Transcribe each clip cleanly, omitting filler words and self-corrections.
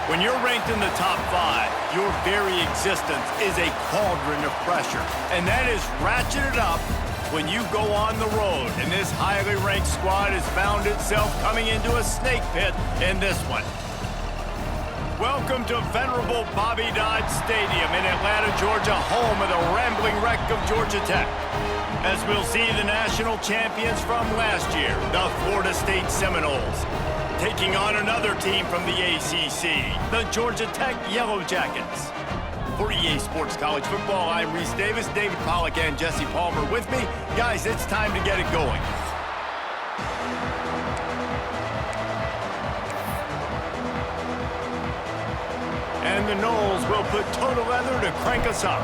When you're ranked in the top 5, your very existence is a cauldron of pressure. And that is ratcheted up when you go on the road. And this highly ranked squad has found itself coming into a snake pit in this one. Welcome to venerable Bobby Dodd Stadium in Atlanta, Georgia, home of the rambling wreck of Georgia Tech. As we'll see the national champions from last year, the Florida State Seminoles, taking on another team from the ACC, the Georgia Tech Yellow Jackets. For EA Sports College Football, I'm Reese Davis, David Pollack, and Jesse Palmer with me. Guys, it's time to get it going. And the Noles will put total leather to crank us up.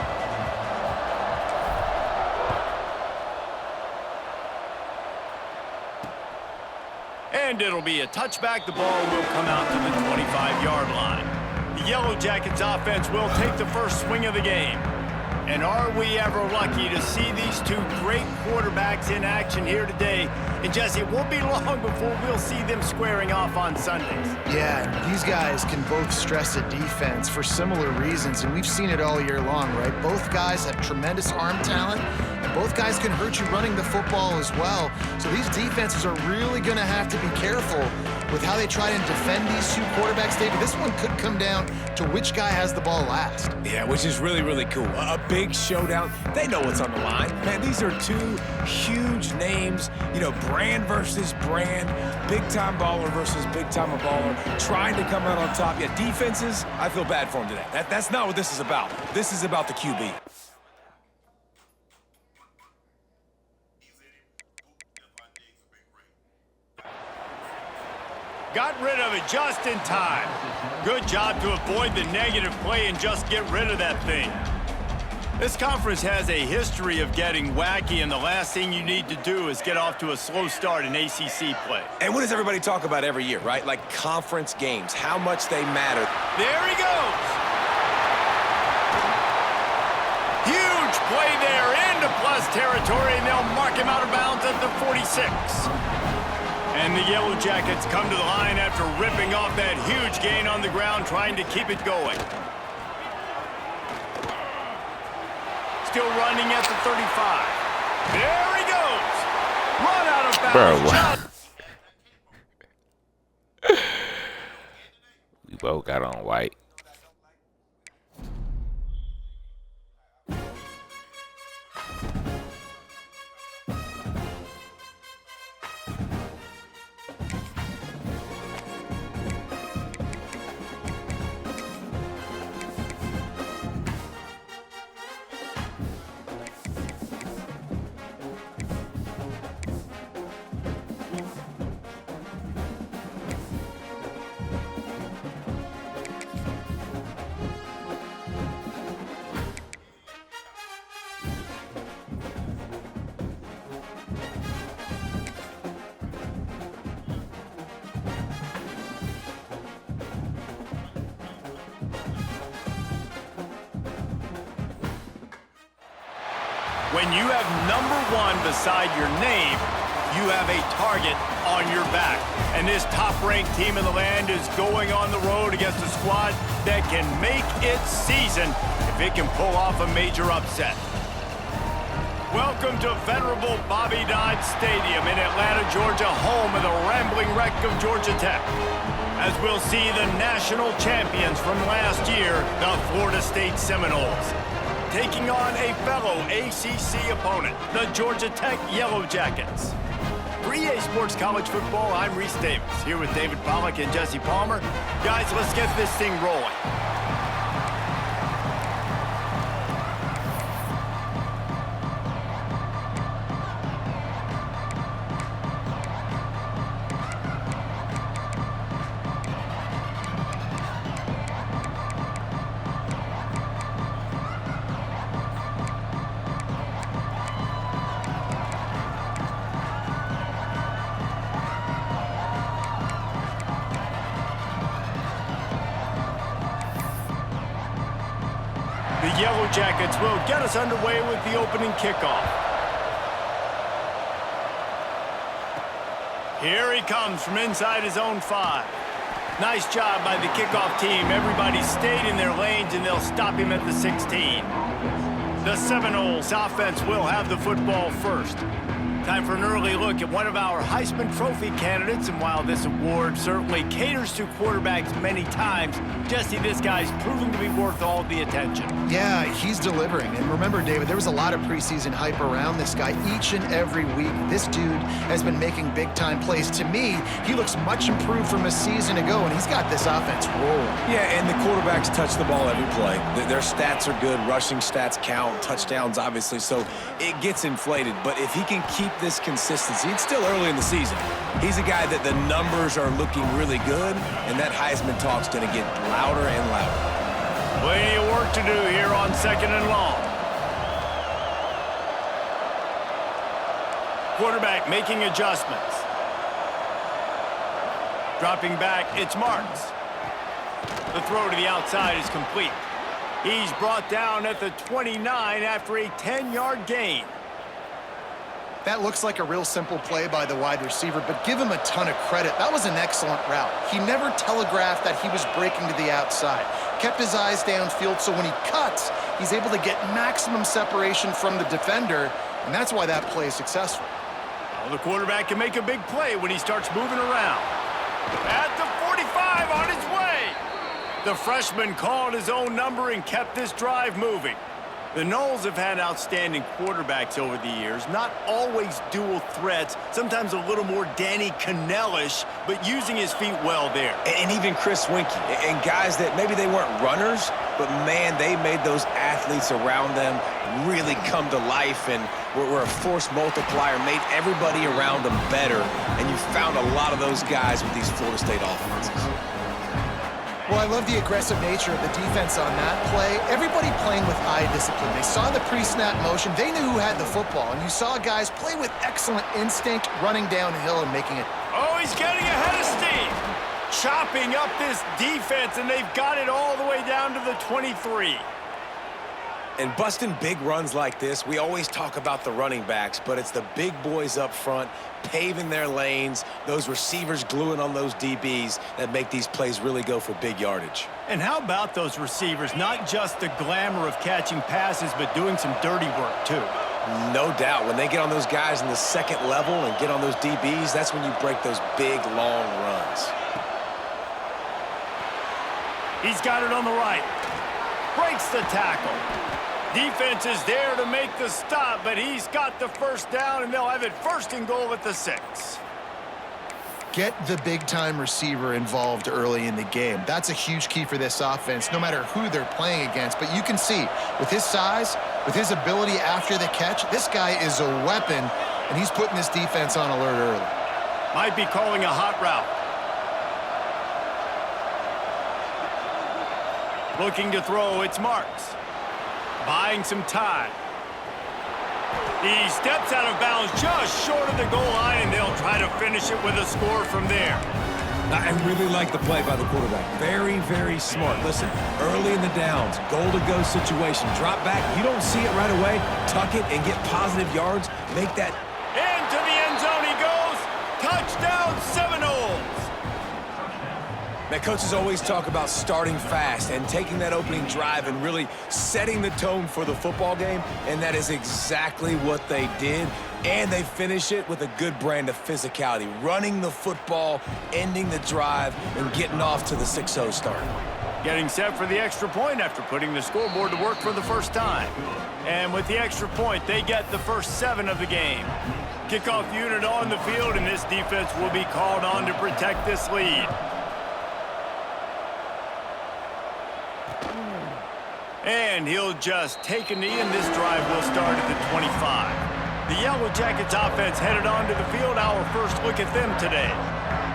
And it'll be a touchback. The ball will come out to the 25-yard line. The Yellow Jackets offense will take the first swing of the game. And are we ever lucky to see these two great quarterbacks in action here today? And Jesse, it won't be long before we'll see them squaring off on Sundays. Yeah, these guys can both stress a defense for similar reasons, and we've seen it all year long, right? Both guys have tremendous arm talent, and both guys can hurt you running the football as well. So these defenses are really going to have to be careful with how they try and defend these two quarterbacks, David. This one could come down to which guy has the ball last. Yeah, which is really, really cool. A big showdown. They know what's on the line. Man, these are two huge names, you know, brand versus brand, big-time baller versus big-time baller, trying to come out on top. Yeah, defenses, I feel bad for them today. That's not what this is about. This is about the QB. Got rid of it just in time. Good job to avoid the negative play and just get rid of that thing. This conference has a history of getting wacky, and the last thing you need to do is get off to a slow start in ACC play. And what does everybody talk about every year, right? Like conference games, how much they matter. There he goes. Huge play there into plus territory, and they'll mark him out of bounds at the 46. And the Yellow Jackets come to the line after ripping off that huge gain on the ground, trying to keep it going. Still running at the 35. There he goes. Run out of bounds. Bro, we both got on white. When you have number 1 beside your name, you have a target on your back. And this top-ranked team in the land is going on the road against a squad that can make its season if it can pull off a major upset. Welcome to venerable Bobby Dodd Stadium in Atlanta, Georgia, home of the rambling wreck of Georgia Tech. As we'll see the national champions from last year, the Florida State Seminoles, taking on a fellow ACC opponent, the Georgia Tech Yellow Jackets. For EA Sports College Football, I'm Reese Davis, here with David Pollack and Jesse Palmer. Guys, let's get this thing rolling. The Yellow Jackets will get us underway with the opening kickoff. Here he comes from inside his own 5. Nice job by the kickoff team. Everybody stayed in their lanes, and they'll stop him at the 16. The Seminoles offense will have the football first. Time for an early look at one of our Heisman Trophy candidates, and while this award certainly caters to quarterbacks many times, Jesse, this guy's proving to be worth all the attention. Yeah, he's delivering. And remember, David, there was a lot of preseason hype around this guy each and every week. This dude has been making big-time plays. To me, he looks much improved from a season ago, and he's got this offense rolling. Yeah, and the quarterbacks touch the ball every play. Their stats are good. Rushing stats count. Touchdowns, obviously, so it gets inflated. But if he can keep this consistency, it's still early in the season. He's a guy that the numbers are looking really good, and that Heisman talk's going to get louder and louder. Plenty of work to do here on 2nd and long. Quarterback making adjustments. Dropping back, it's Marks. The throw to the outside is complete. He's brought down at the 29 after a 10-yard gain. That looks like a real simple play by the wide receiver, but give him a ton of credit. That was an excellent route. He never telegraphed that he was breaking to the outside. Kept his eyes downfield, so when he cuts, he's able to get maximum separation from the defender, and that's why that play is successful. Well, the quarterback can make a big play when he starts moving around. At the 45, on his way. The freshman called his own number and kept this drive moving. The Noles have had outstanding quarterbacks over the years, not always dual threats, sometimes a little more Danny Cannell-ish, but using his feet well there. And even Chris Winkie, and guys that maybe they weren't runners, but man, they made those athletes around them really come to life and were a force multiplier, made everybody around them better, and you found a lot of those guys with these Florida State offenses. Well, I love the aggressive nature of the defense on that play. Everybody playing with eye discipline. They saw the pre-snap motion. They knew who had the football. And you saw guys play with excellent instinct, running downhill and making it. Oh, he's getting ahead of steam. Chopping up this defense, and they've got it all the way down to the 23. And busting big runs like this, we always talk about the running backs, but it's the big boys up front, paving their lanes, those receivers gluing on those DBs that make these plays really go for big yardage. And how about those receivers? Not just the glamour of catching passes, but doing some dirty work, too. No doubt. When they get on those guys in the second level and get on those DBs, that's when you break those big, long runs. He's got it on the right. Breaks the tackle. Defense is there to make the stop, but he's got the first down, and they'll have it 1st and goal at the 6. Get the big-time receiver involved early in the game. That's a huge key for this offense, no matter who they're playing against. But you can see, with his size, with his ability after the catch, this guy is a weapon, and he's putting this defense on alert early. Might be calling a hot route. Looking to throw, it's Marks. Buying some time. He steps out of bounds just short of the goal line, and they'll try to finish it with a score from there. I really like the play by the quarterback. Very, very smart. Listen, early in the downs, goal-to-go situation. Drop back. You don't see it right away. Tuck it and get positive yards. Make that. Into the end zone he goes. Touchdown, Seminoles. Now, coaches always talk about starting fast and taking that opening drive and really setting the tone for the football game, and that is exactly what they did. And they finish it with a good brand of physicality, running the football, ending the drive, and getting off to the 6-0 start. Getting set for the extra point after putting the scoreboard to work for the first time. And with the extra point, they get the first 7 of the game. Kickoff unit on the field, and this defense will be called on to protect this lead. And he'll just take a knee, and this drive will start at the 25. The Yellow Jackets offense headed onto the field. Our first look at them today.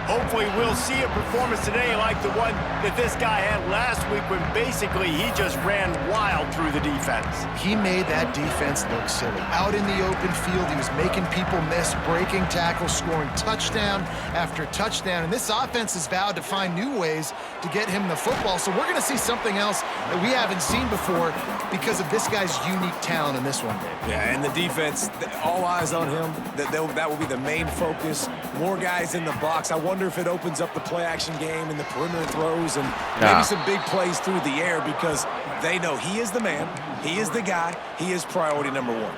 Hopefully we'll see a performance today like the one that this guy had last week when basically he just ran wild through the defense. He made that defense look silly. Out in the open field, he was making people miss, breaking tackles, scoring touchdown after touchdown. And this offense has vowed to find new ways to get him the football. So we're going to see something else that we haven't seen before because of this guy's unique talent in this one, Dave. Yeah, and the defense, all eyes on him. That will be the main focus. More guys in the box. I wonder if it opens up the play-action game and the perimeter throws and maybe some big plays through the air because they know he is the man, he is the guy, he is priority number one.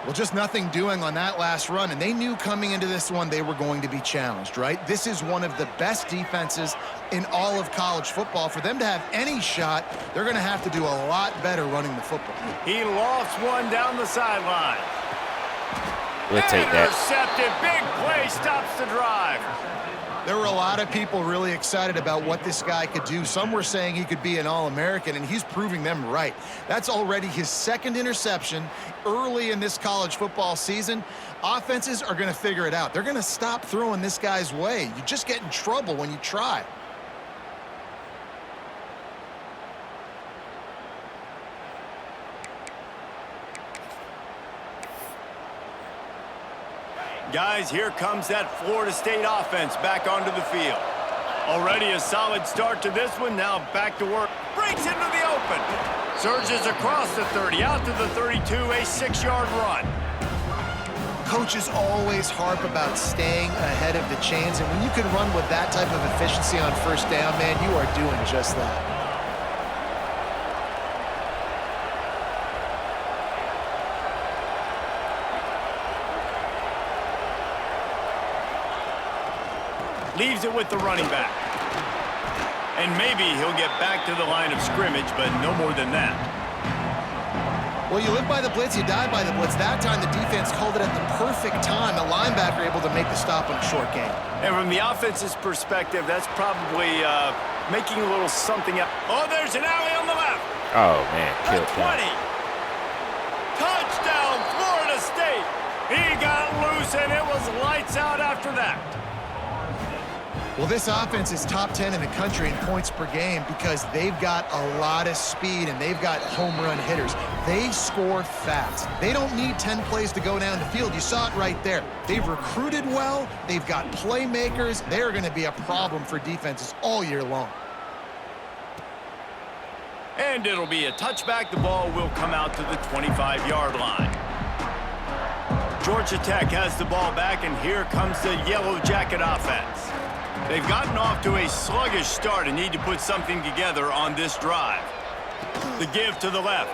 Well, just nothing doing on that last run, and they knew coming into this one they were going to be challenged, right? This is one of the best defenses in all of college football. For them to have any shot, they're going to have to do a lot better running the football. He lofts one down the sideline. We'll take that. Intercepted. Big play stops the drive. There were a lot of people really excited about what this guy could do. Some were saying he could be an All-American, and he's proving them right. That's already his second interception early in this college football season. Offenses are going to figure it out. They're going to stop throwing this guy's way. You just get in trouble when you try. Guys, here comes that Florida State offense back onto the field. Already a solid start to this one. Now back to work. Breaks into the open. Surges across the 30, out to the 32, a 6-yard run. Coaches always harp about staying ahead of the chains, and when you can run with that type of efficiency on first down, man, you are doing just that. Leaves it with the running back. And maybe he'll get back to the line of scrimmage, but no more than that. Well, you live by the blitz, you die by the blitz. That time the defense called it at the perfect time. The linebacker able to make the stop on a short gain. And from the offense's perspective, that's probably making a little something up. Oh, there's an alley on the left. Oh, man. Killed 20. Touchdown, Florida State. He got loose, and it was lights out after that. Well, this offense is top 10 in the country in points per game because they've got a lot of speed and they've got home run hitters. They score fast. They don't need 10 plays to go down the field. You saw it right there. They've recruited well. They've got playmakers. They're going to be a problem for defenses all year long. And it'll be a touchback. The ball will come out to the 25-yard line. Georgia Tech has the ball back, and here comes the Yellow Jacket offense. They've gotten off to a sluggish start and need to put something together on this drive. The give to the left.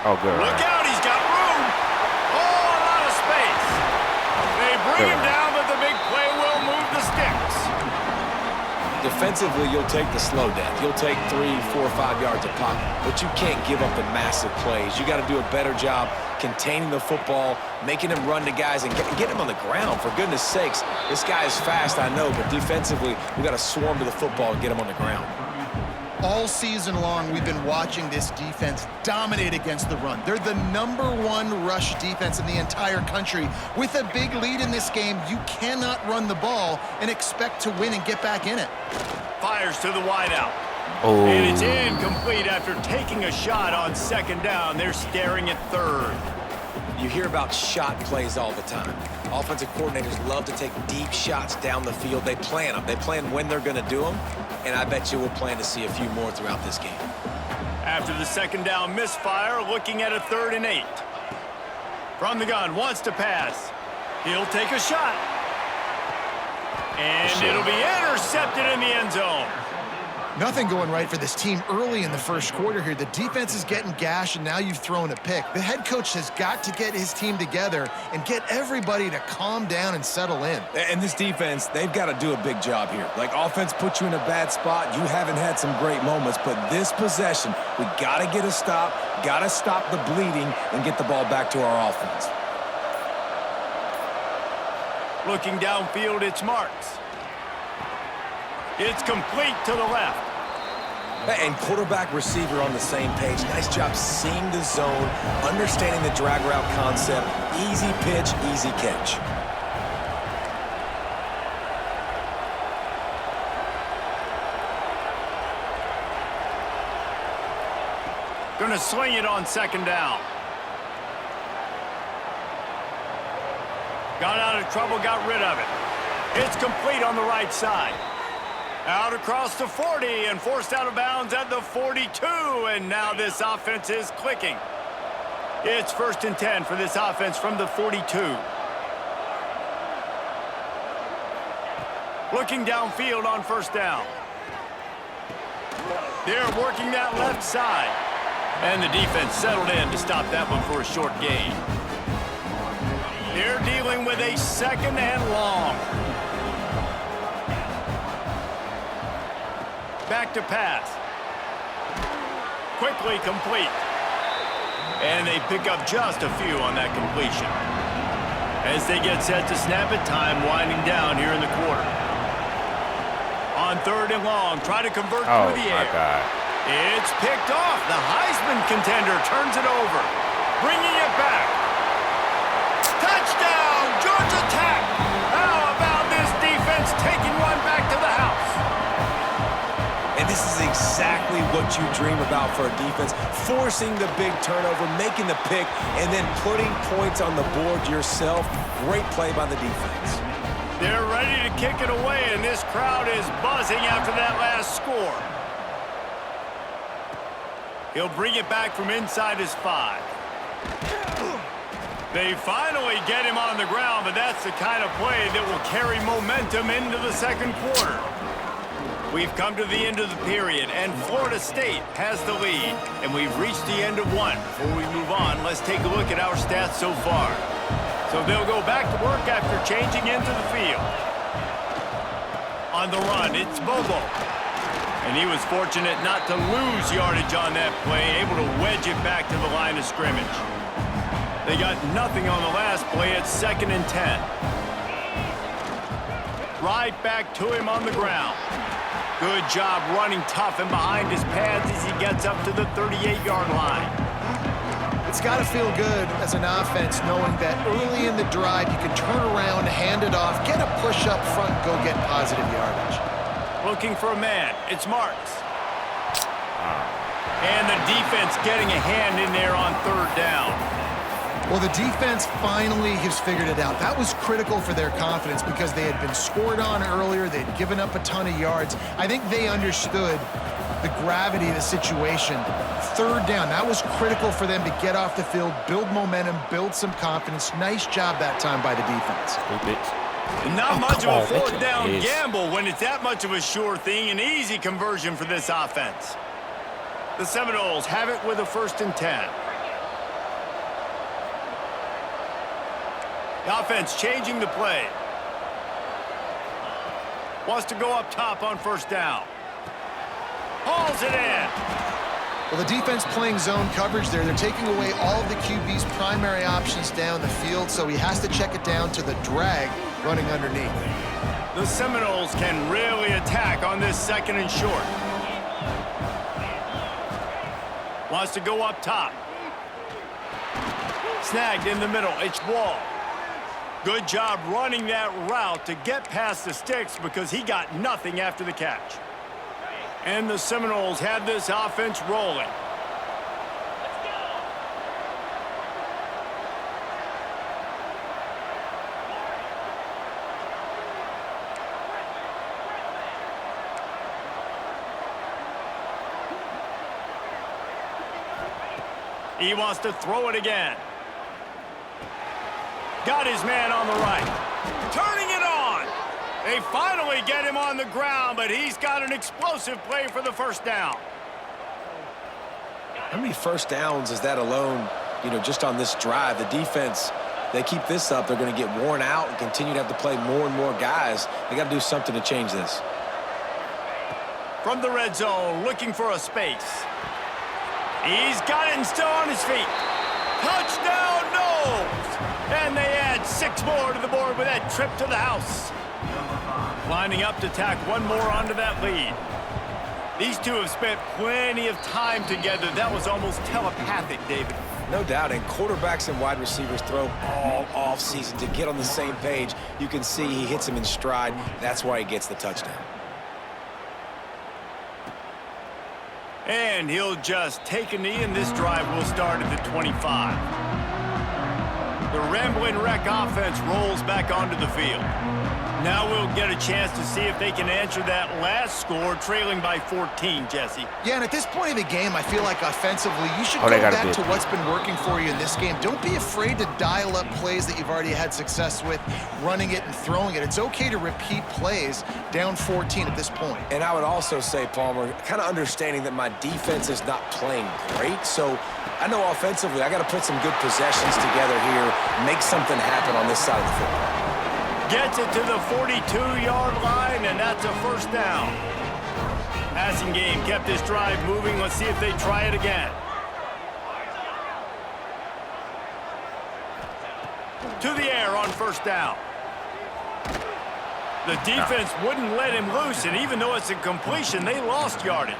Oh, good. Look out, he's got room. Oh, a lot of space. They bring him down, but the big play will move the sticks. Defensively, you'll take the slow down. You'll take 3, 4, 5 yards of pop, but you can't give up the massive plays. You got to do a better job containing the football, making him run to guys, and get him on the ground. For goodness sakes, this guy is fast, I know, but defensively, we got to swarm to the football and get him on the ground. All season long, we've been watching this defense dominate against the run. They're the #1 rush defense in the entire country. With a big lead in this game, you cannot run the ball and expect to win and get back in it. Fires to the wideout. Oh. And it's incomplete after taking a shot on second down. They're staring at third. You hear about shot plays all the time. Offensive coordinators love to take deep shots down the field. They plan them. They plan when they're going to do them, and I bet you we'll plan to see a few more throughout this game. After the second down misfire, looking at a 3rd and 8. From the gun, wants to pass. He'll take a shot. And it'll be intercepted in the end zone. Nothing going right for this team early in the first quarter here. The defense is getting gashed, and now you've thrown a pick. The head coach has got to get his team together and get everybody to calm down and settle in. And this defense, they've got to do a big job here. Like, offense put you in a bad spot. You haven't had some great moments, but this possession, we got to get a stop, got to stop the bleeding, and get the ball back to our offense. Looking downfield, it's Marks. It's complete to the left. And quarterback receiver on the same page. Nice job seeing the zone, understanding the drag route concept. Easy pitch, easy catch. Gonna sling it on second down. Got out of trouble, got rid of it. It's complete on the right side. Out across the 40 and forced out of bounds at the 42. And now this offense is clicking. It's 1st and 10 for this offense from the 42. Looking downfield on first down. They're working that left side. And the defense settled in to stop that one for a short gain. They're dealing with a second and long. Back to pass. Quickly complete. And they pick up just a few on that completion. As they get set to snap it, time winding down here in the quarter. On third and long, try to convert through the air. Oh, my God. It's picked off. The Heisman contender turns it over. Bringing it back. Touchdown, Georgia Tech. How about this defense taking one back to the house? And this is exactly what you dream about for a defense. Forcing the big turnover, making the pick, and then putting points on the board yourself. Great play by the defense. They're ready to kick it away, and this crowd is buzzing after that last score. He'll bring it back from inside his 5. They finally get him on the ground, but that's the kind of play that will carry momentum into the second quarter. We've come to the end of the period, and Florida State has the lead, and we've reached the end of one. Before we move on, let's take a look at our stats so far. So they'll go back to work after changing into the field. On the run, it's Bobo. And he was fortunate not to lose yardage on that play, able to wedge it back to the line of scrimmage. They got nothing on the last play at 2nd and 10. Right back to him on the ground. Good job running tough and behind his pads as he gets up to the 38-yard line. It's got to feel good as an offense knowing that early in the drive you can turn around, hand it off, get a push up front, go get positive yardage. Looking for a man. It's Marks. And the defense getting a hand in there on third down. Well, the defense finally has figured it out. That was critical for their confidence because they had been scored on earlier. They'd given up a ton of yards. I think they understood the gravity of the situation. Third down, that was critical for them to get off the field, build momentum, build some confidence. Nice job that time by the defense. Not much of a fourth down gamble when it's that much of a sure thing. An easy conversion for this offense. The Seminoles have it with a 1st and 10. The offense changing the play. Wants to go up top on first down. Hauls it in. Well, the defense playing zone coverage there. They're taking away all of the QB's primary options down the field, so he has to check it down to the drag running underneath. The Seminoles can really attack on this 2nd and short. Wants to go up top. Snagged in the middle. It's Wall. Good job running that route to get past the sticks because he got nothing after the catch. And the Seminoles had this offense rolling. He wants to throw it again. Got his man on the right. Turning it on. They finally get him on the ground, but he's got an explosive play for the first down. How many first downs is that alone, just on this drive? The defense, they keep this up, they're going to get worn out and continue to have to play more and more guys. They got to do something to change this. From the red zone, looking for a space. He's got it and still on his feet. Touchdown, Noles! And they add 6 more to the board with that trip to the house. Lining up to tack one more onto that lead. These two have spent plenty of time together. That was almost telepathic, David. No doubt, and quarterbacks and wide receivers throw all offseason to get on the same page. You can see he hits him in stride. That's why he gets the touchdown. And he'll just take a knee, and this drive will start at the 25. The red scrambling wreck offense rolls back onto the field. Now we'll get a chance to see if they can answer that last score, trailing by 14, Jesse. Yeah, and at this point in the game, I feel like offensively, you should go back to what's been working for you in this game. Don't be afraid to dial up plays that you've already had success with, running it and throwing it. It's okay to repeat plays down 14 at this point. And I would also say, Palmer, kind of understanding that my defense is not playing great, so I know offensively I got to put some good possessions together here, make something happen on this side of the football. Gets it to the 42-yard line, and that's a first down. Passing game kept this drive moving. Let's see if they try it again. To the air on first down. The defense wouldn't let him loose, and even though it's a completion, they lost yardage.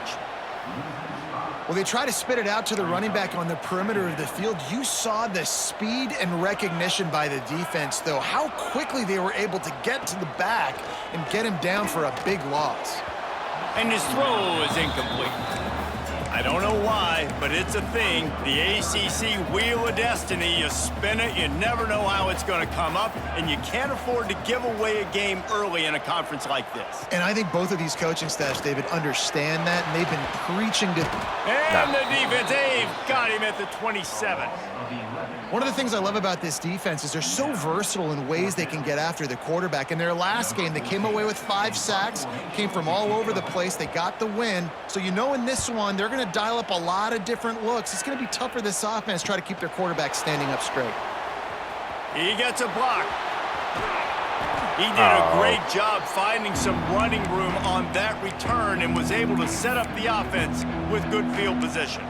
Well, they try to spit it out to the running back on the perimeter of the field. You saw the speed and recognition by the defense, though, how quickly they were able to get to the back and get him down for a big loss. And his throw is incomplete. I don't know why, but it's a thing. The ACC Wheel of Destiny, you spin it, you never know how it's going to come up, and you can't afford to give away a game early in a conference like this. And I think both of these coaching staffs, David, understand that, and they've been preaching to... And the defense, they've got him at the 27. One of the things I love about this defense is they're so versatile in ways they can get after the quarterback. In their last game, they came away with 5 sacks, came from all over the place. They got the win. So you know in this one, they're going to dial up a lot of different looks. It's going to be tough for this offense to try to keep their quarterback standing up straight. He gets a block. He did a great job finding some running room on that return and was able to set up the offense with good field position.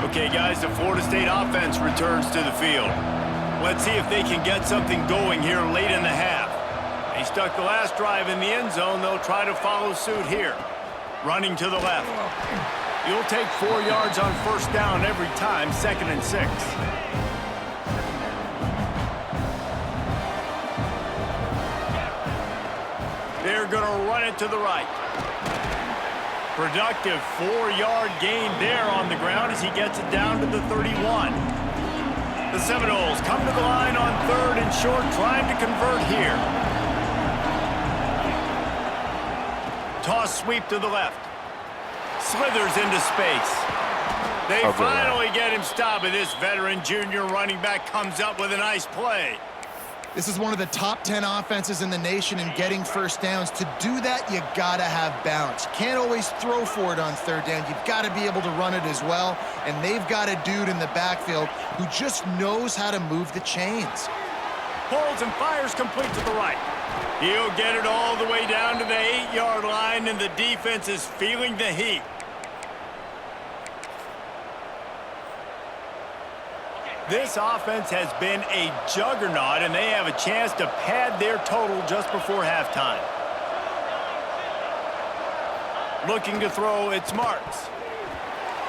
Okay, guys, the Florida State offense returns to the field. Let's see if they can get something going here late in the half. They stuck the last drive in the end zone. They'll try to follow suit here. Running to the left. You'll take 4 yards on first down every time, 2nd and 6. They're going to run it to the right. Productive 4-yard gain there on the ground as he gets it down to the 31. The Seminoles come to the line on 3rd and short, trying to convert here. Toss sweep to the left. Slithers into space. They finally get him stopped, and this veteran junior running back comes up with a nice play. This is one of the top 10 offenses in the nation in getting first downs. To do that, you gotta have balance. You can't always throw for it on 3rd down. You've got to be able to run it as well, and they've got a dude in the backfield who just knows how to move the chains. Pulls and fires complete to the right. He'll get it all the way down to the 8-yard line, and the defense is feeling the heat. This offense has been a juggernaut, and they have a chance to pad their total just before halftime. Looking to throw, it's Marks.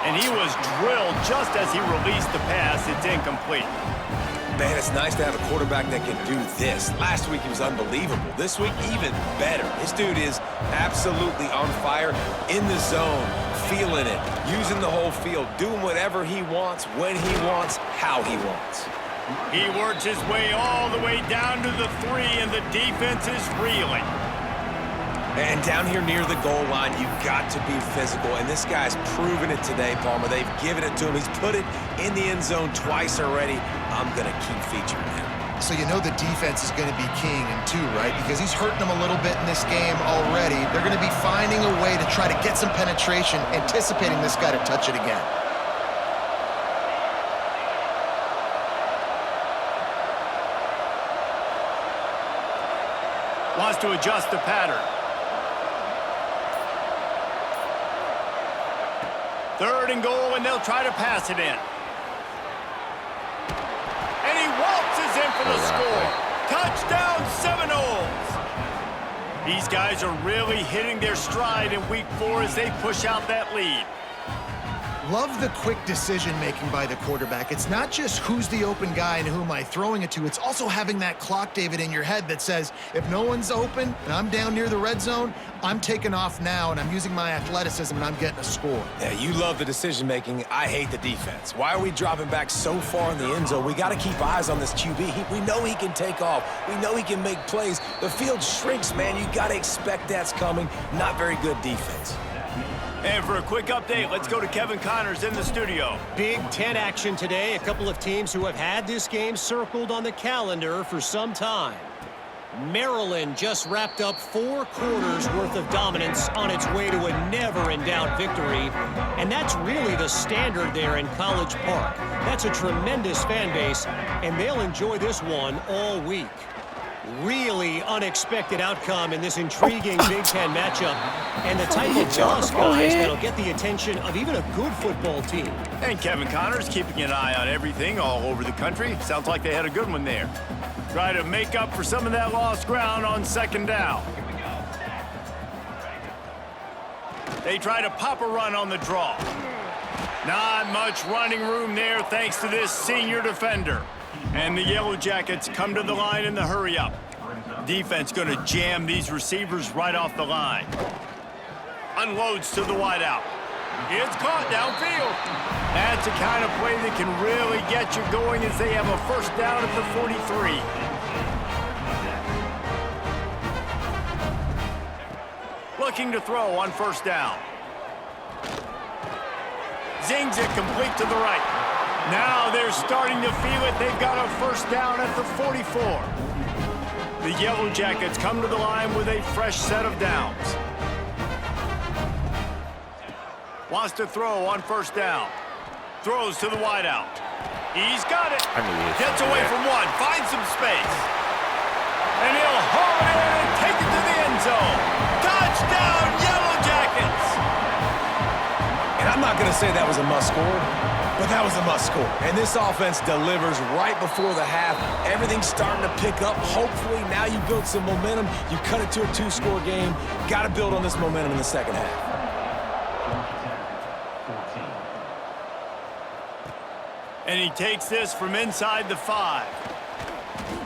And he was drilled just as he released the pass. It's incomplete. Man, it's nice to have a quarterback that can do this. Last week he was unbelievable. This week, even better. This dude is absolutely on fire, in the zone, feeling it, using the whole field, doing whatever he wants, when he wants, how he wants. He works his way all the way down to the 3, and the defense is reeling. And down here near the goal line, you've got to be physical, and this guy's proven it today, Palmer. They've given it to him. He's put it in the end zone twice already. I'm going to keep featuring him. So you know the defense is going to be keying him too, right? Because he's hurting them a little bit in this game already. They're going to be finding a way to try to get some penetration, anticipating this guy to touch it again. Wants to adjust the pattern. 3rd and goal, and they'll try to pass it in. And he waltzes in for the score. Touchdown, Seminoles! These guys are really hitting their stride in week 4 as they push out that lead. Love the quick decision-making by the quarterback. It's not just who's the open guy and who am I throwing it to. It's also having that clock, David, in your head that says, if no one's open and I'm down near the red zone, I'm taking off now and I'm using my athleticism and I'm getting a score. Yeah, you love the decision-making. I hate the defense. Why are we dropping back so far in the end zone? We got to keep eyes on this QB. We know he can take off. We know he can make plays. The field shrinks, man. You got to expect that's coming. Not very good defense. And for a quick update, let's go to Kevin Connors in the studio. Big Ten action today. A couple of teams who have had this game circled on the calendar for some time. Maryland just wrapped up 4 quarters worth of dominance on its way to a never-in-doubt victory. And that's really the standard there in College Park. That's a tremendous fan base, and they'll enjoy this one all week. Really unexpected outcome in this intriguing Big Ten matchup, and the type of boss guys that'll get the attention of even a good football team. And Kevin Connors keeping an eye on everything all over the country. Sounds like they had a good one there. Try to make up for some of that lost ground on second down. They try to pop a run on the draw. Not much running room there thanks to this senior defender. And the Yellow Jackets come to the line in the hurry-up. Defense going to jam these receivers right off the line. Unloads to the wideout. It's caught downfield. That's the kind of play that can really get you going as they have a first down at the 43. Looking to throw on first down. Zings it complete to the right. Now they're starting to feel it. They've got a first down at the 44. The Yellow Jackets come to the line with a fresh set of downs. Wants to throw on first down. Throws to the wideout. He's got it. Gets away from one. Finds some space. And he'll haul it in and take it to the end zone. Touchdown, Yellow Jackets! And I'm not going to say that was a must-score, but that was a must-score. And this offense delivers right before the half. Everything's starting to pick up. Hopefully, now you build some momentum. You cut it to a 2-score game. Got to build on this momentum in the second half. And he takes this from inside the 5.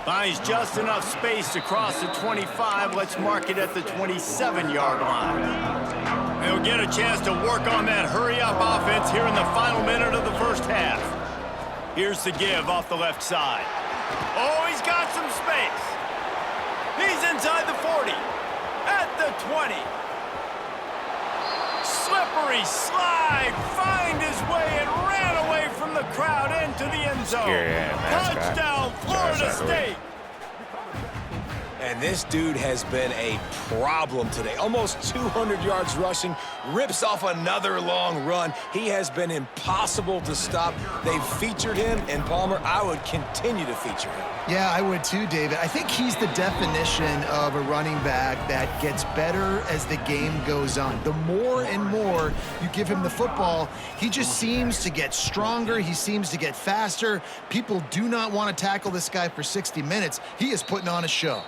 Finds just enough space to cross the 25. Let's mark it at the 27-yard line. They'll get a chance to work on that hurry-up offense here in the final minute of the first half. Here's the give off the left side. Oh, he's got some space. He's inside the 40. At the 20. Slippery slide. Find his way and ran away from the crowd into the end zone. Touchdown, Florida State. And this dude has been a problem today. Almost 200 yards rushing, rips off another long run. He has been impossible to stop. They've featured him, and Palmer, I would continue to feature him. Yeah, I would too, David. I think he's the definition of a running back that gets better as the game goes on. The more and more you give him the football, he just seems to get stronger. He seems to get faster. People do not want to tackle this guy for 60 minutes. He is putting on a show.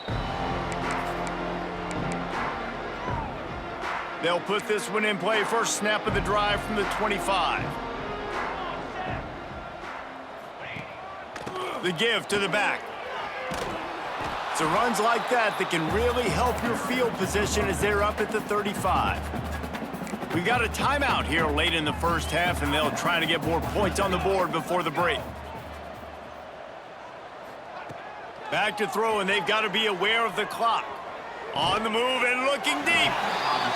They'll put this one in play. First snap of the drive from the 25. The give to the back. So runs like that can really help your field position as they're up at the 35. We got a timeout here late in the first half, and they'll try to get more points on the board before the break. Back to throw, and they've got to be aware of the clock. On the move and looking deep.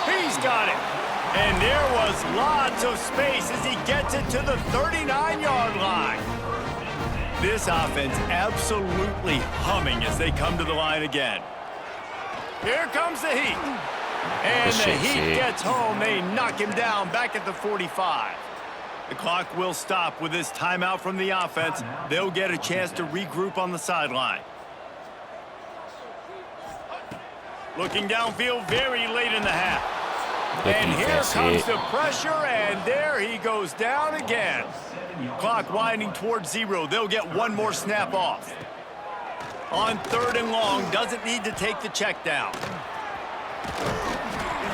He's got it. And there was lots of space as he gets it to the 39-yard line. This offense absolutely humming as they come to the line again. Here comes the Heat. And the Heat gets home. They knock him down back at the 45. The clock will stop with this timeout from the offense. They'll get a chance to regroup on the sideline. Looking downfield very late in the half. And here comes the pressure, and there he goes down again. Clock winding towards 0. They'll get one more snap off. On 3rd and long, doesn't need to take the check down.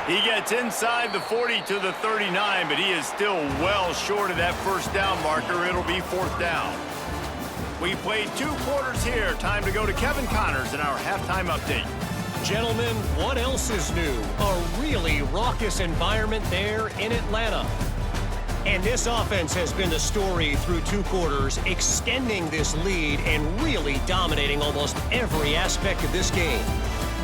He gets inside the 40 to the 39, but he is still well short of that first down marker. It'll be 4th down. We played 2 quarters here. Time to go to Kevin Connors in our halftime update. Gentlemen, what else is new? A really raucous environment there in Atlanta. And this offense has been the story through 2 quarters, extending this lead and really dominating almost every aspect of this game.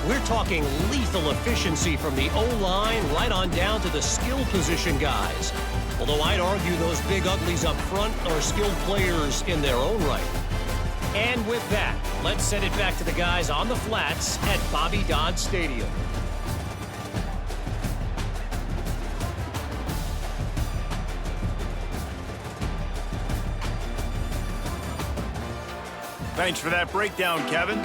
We're talking lethal efficiency from the O-line right on down to the skill position guys. Although I'd argue those big uglies up front are skilled players in their own right. And with that, let's send it back to the guys on the flats at Bobby Dodd Stadium. Thanks for that breakdown, Kevin.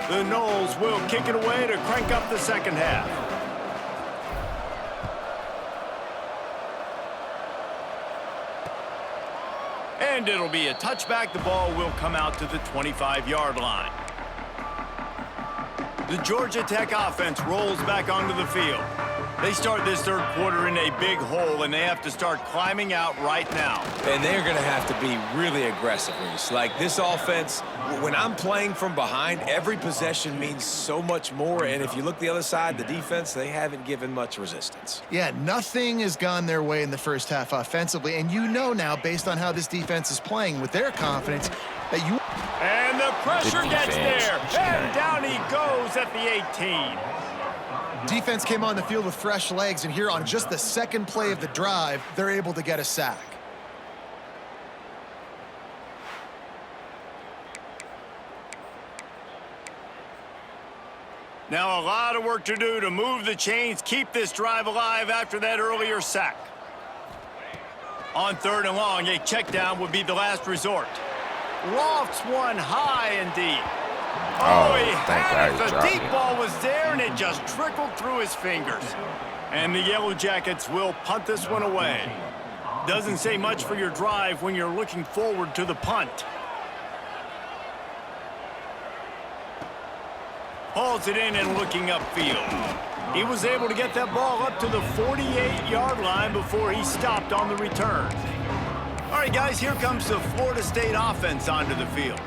The Noles will kick it away to crank up the second half. And it'll be a touchback. The ball will come out to the 25-yard line. The Georgia Tech offense rolls back onto the field. They start this 3rd quarter in a big hole, and they have to start climbing out right now. And they're going to have to be really aggressive, Reese. Like this offense, when I'm playing from behind, every possession means so much more. And if you look the other side, the defense, they haven't given much resistance. Yeah, nothing has gone their way in the first half offensively. And you know now, based on how this defense is playing with their confidence, that you... And the pressure gets there. And down he goes at the 18. Defense came on the field with fresh legs, and here on just the 2nd play of the drive, they're able to get a sack. Now a lot of work to do to move the chains, keep this drive alive after that earlier sack. On 3rd and long, a check down would be the last resort. Lofts one high and deep. Oh, he had it. The deep ball was there, and it just trickled through his fingers. And the Yellow Jackets will punt this one away. Doesn't say much for your drive when you're looking forward to the punt. Hauls it in and looking upfield. He was able to get that ball up to the 48-yard line before he stopped on the return. All right, guys, here comes the Florida State offense onto the field.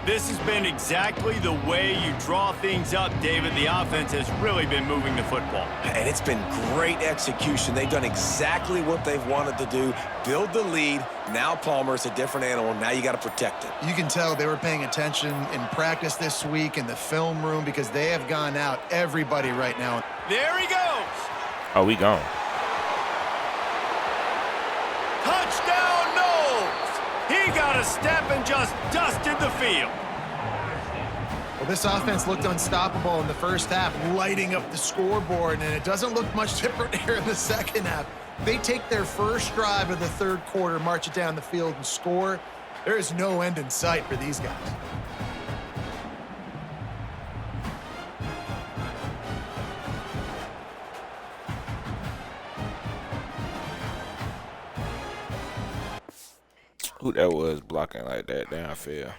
This has been exactly the way you draw things up, David. The offense has really been moving the football. And it's been great execution. They've done exactly what they've wanted to do. Build the lead. Now Palmer's a different animal. Now you got to protect it. You can tell they were paying attention in practice this week in the film room because they have gone out everybody right now. There he goes. Oh, we gone. Touchdown, Noles. He got a step and just dusted the field. Well, this offense looked unstoppable in the first half, lighting up the scoreboard, and it doesn't look much different here in the second half. They take their first drive of the 3rd quarter, march it down the field, and score. There is no end in sight for these guys. Who that was blocking like that downfield?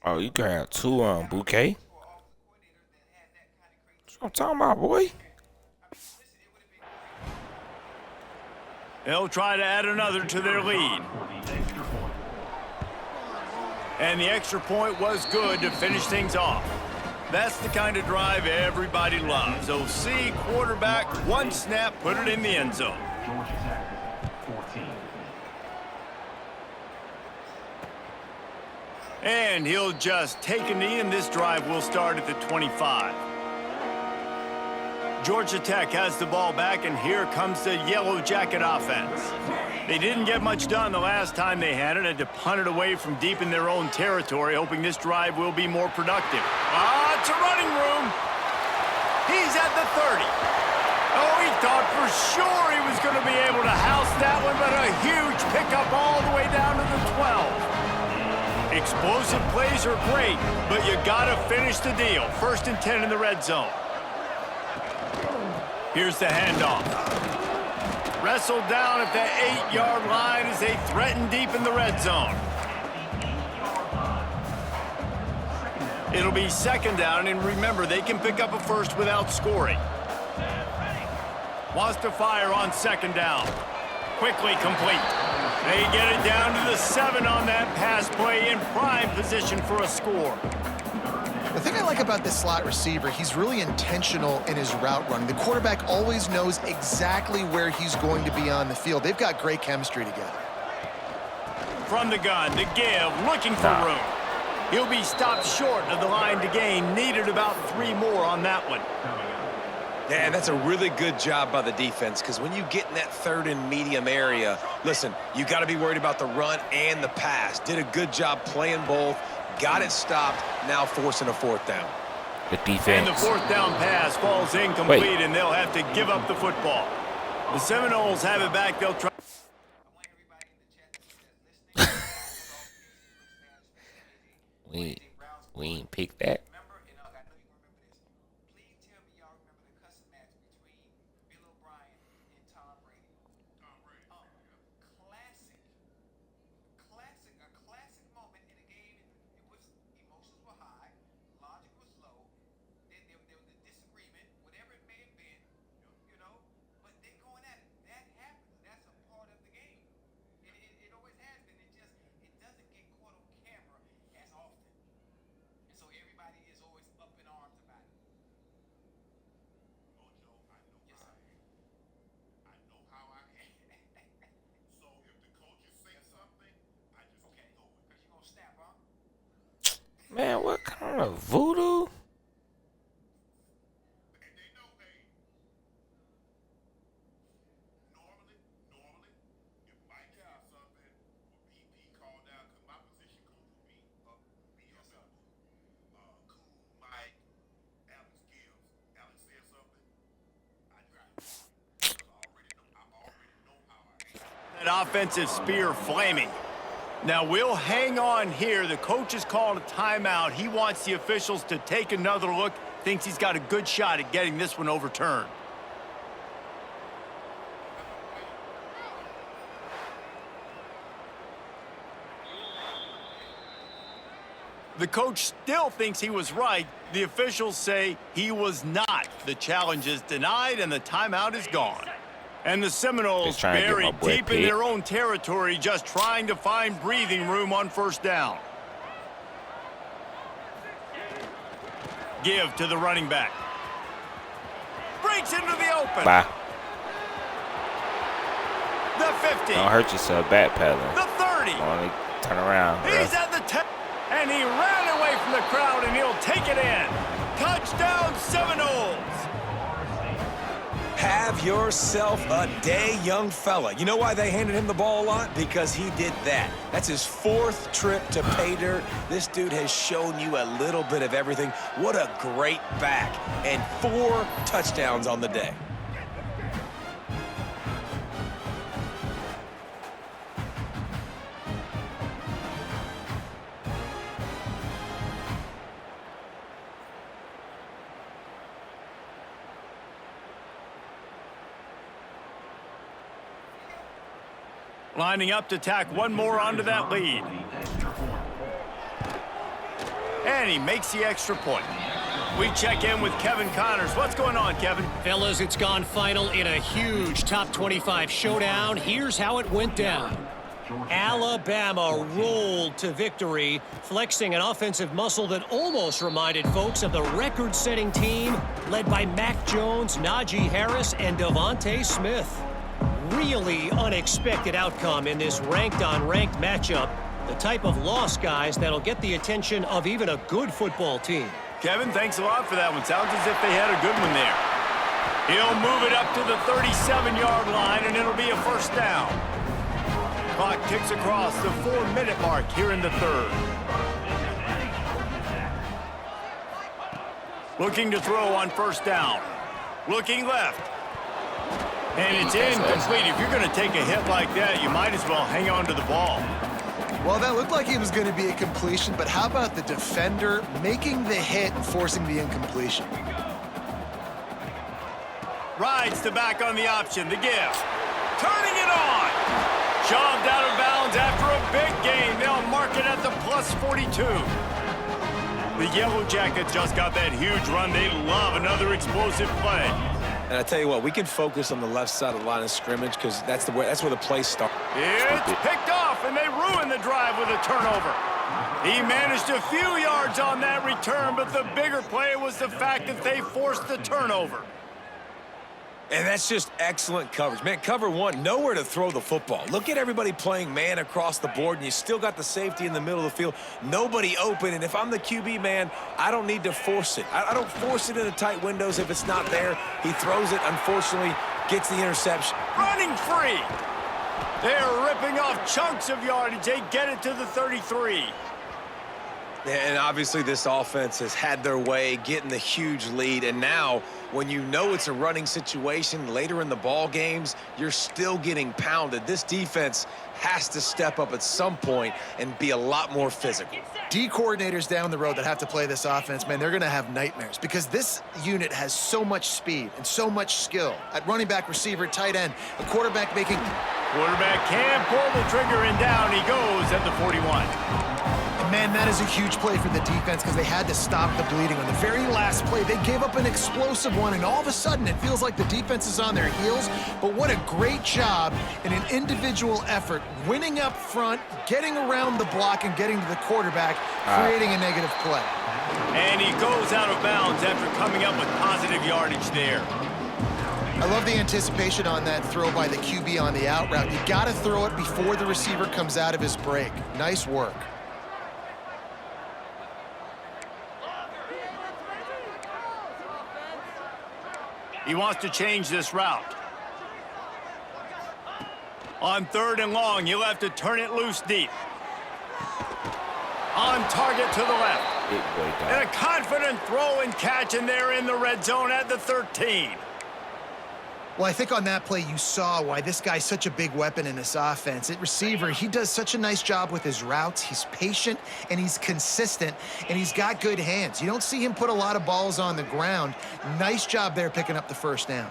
Oh, you got 2 on Bouquet? That's what I'm talking about, boy. They'll try to add another to their lead. And the extra point was good to finish things off. That's the kind of drive everybody loves. OC, quarterback, 1 snap, put it in the end zone. And he'll just take a knee, and this drive will start at the 25. Georgia Tech has the ball back, and here comes the Yellow Jacket offense. They didn't get much done the last time they had it, had to punt it away from deep in their own territory, hoping this drive will be more productive. It's a running room. He's at the 30. Oh, he thought for sure he was going to be able to house that one, but a huge pickup all the way down to the 12. Explosive plays are great, but you gotta finish the deal. 1st and 10 in the red zone. Here's the handoff. Wrestled down at the 8-yard line as they threaten deep in the red zone. It'll be 2nd down, and remember, they can pick up a first without scoring. Wants to fire on 2nd down. Quickly complete. They get it down to the 7 on that pass play, in prime position for a score. The thing I like about this slot receiver, he's really intentional in his route running. The quarterback always knows exactly where he's going to be on the field. They've got great chemistry together. From the gun, the give, looking for room. He'll be stopped short of the line to gain. Needed about 3 more on that one. Yeah, that's a really good job by the defense, because when you get in that 3rd and medium area, listen, you got to be worried about the run and the pass. Did a good job playing both. Got it stopped, now forcing a 4th down. The defense. And the 4th down pass falls incomplete, and they'll have to give up the football. The Seminoles have it back. They'll try. We ain't picked that. Man, what kind of voodoo? That offensive spear flaming. Now, we'll hang on here. The coach has called a timeout. He wants the officials to take another look. Thinks he's got a good shot at getting this one overturned. The coach still thinks he was right. The officials say he was not. The challenge is denied, and the timeout is gone. And the Seminoles buried deep in their own territory, just trying to find breathing room on 1st down. Give to the running back. Breaks into the open. Bye. The 50. Don't hurt yourself backpedaling. The 30. Only turn around, bro. He's at the 10. And he ran away from the crowd, and he'll take it in. Touchdown, Seminoles. Have yourself a day, young fella. You know why they handed him the ball a lot? Because he did that. That's his 4th trip to pay dirt. This dude has shown you a little bit of everything. What a great back. And 4 touchdowns on the day. Lining up to tack one more onto that lead. And he makes the extra point. We check in with Kevin Connors. What's going on, Kevin? Fellas, it's gone final in a huge top 25 showdown. Here's how it went down. Alabama rolled to victory, flexing an offensive muscle that almost reminded folks of the record-setting team led by Mac Jones, Najee Harris, and Devontae Smith. Really unexpected outcome in this ranked-on-ranked matchup. The type of loss, guys, that'll get the attention of even a good football team. Kevin, thanks a lot for that one. Sounds as if they had a good one there. He'll move it up to the 37-yard line, and it'll be a 1st down. Clock ticks across the 4-minute mark here in the 3rd. Looking to throw on 1st down. Looking left. And it's incomplete. If you're going to take a hit like that, you might as well hang on to the ball. Well, that looked like it was going to be a completion, but how about the defender making the hit and forcing the incompletion? Rides to back on the option, the give. Turning it on. Shoved out of bounds after a big gain. They'll mark it at the +42. The Yellow Jackets just got that huge run. They love another explosive play. And I tell you what, we can focus on the left side of the line of scrimmage because that's where the play starts. It's picked off, and they ruin the drive with a turnover. He managed a few yards on that return, but the bigger play was the fact that they forced the turnover. And that's just excellent coverage. Man, cover one, nowhere to throw the football. Look at everybody playing man across the board, and you still got the safety in the middle of the field. Nobody open, and if I'm the QB, man, I don't need to force it. I don't force it into tight windows if it's not there. He throws it, unfortunately, gets the interception. Running free. They're ripping off chunks of yardage. They get it to the 33. And obviously this offense has had their way, getting the huge lead. And now, when you know it's a running situation later in the ball games, you're still getting pounded. This defense has to step up at some point and be a lot more physical. D coordinators down the road that have to play this offense, man, they're going to have nightmares because this unit has so much speed and so much skill. At running back, receiver, tight end, a quarterback making... Quarterback can pull the trigger, and down he goes at the 41. Man, that is a huge play for the defense because they had to stop the bleeding. On the very last play, they gave up an explosive one, and all of a sudden, it feels like the defense is on their heels. But what a great job in an individual effort, winning up front, getting around the block, and getting to the quarterback, creating a negative play. And he goes out of bounds after coming up with positive yardage there. I love the anticipation on that throw by the QB on the out route. You got to throw it before the receiver comes out of his break. Nice work. He wants to change this route. On 3rd and long, he'll have to turn it loose deep. On target to the left. And a confident throw and catch, and they're in the red zone at the 13. Well, I think on that play you saw why this guy's such a big weapon in this offense. At receiver, he does such a nice job with his routes. He's patient, and he's consistent, and he's got good hands. You don't see him put a lot of balls on the ground. Nice job there picking up the first down.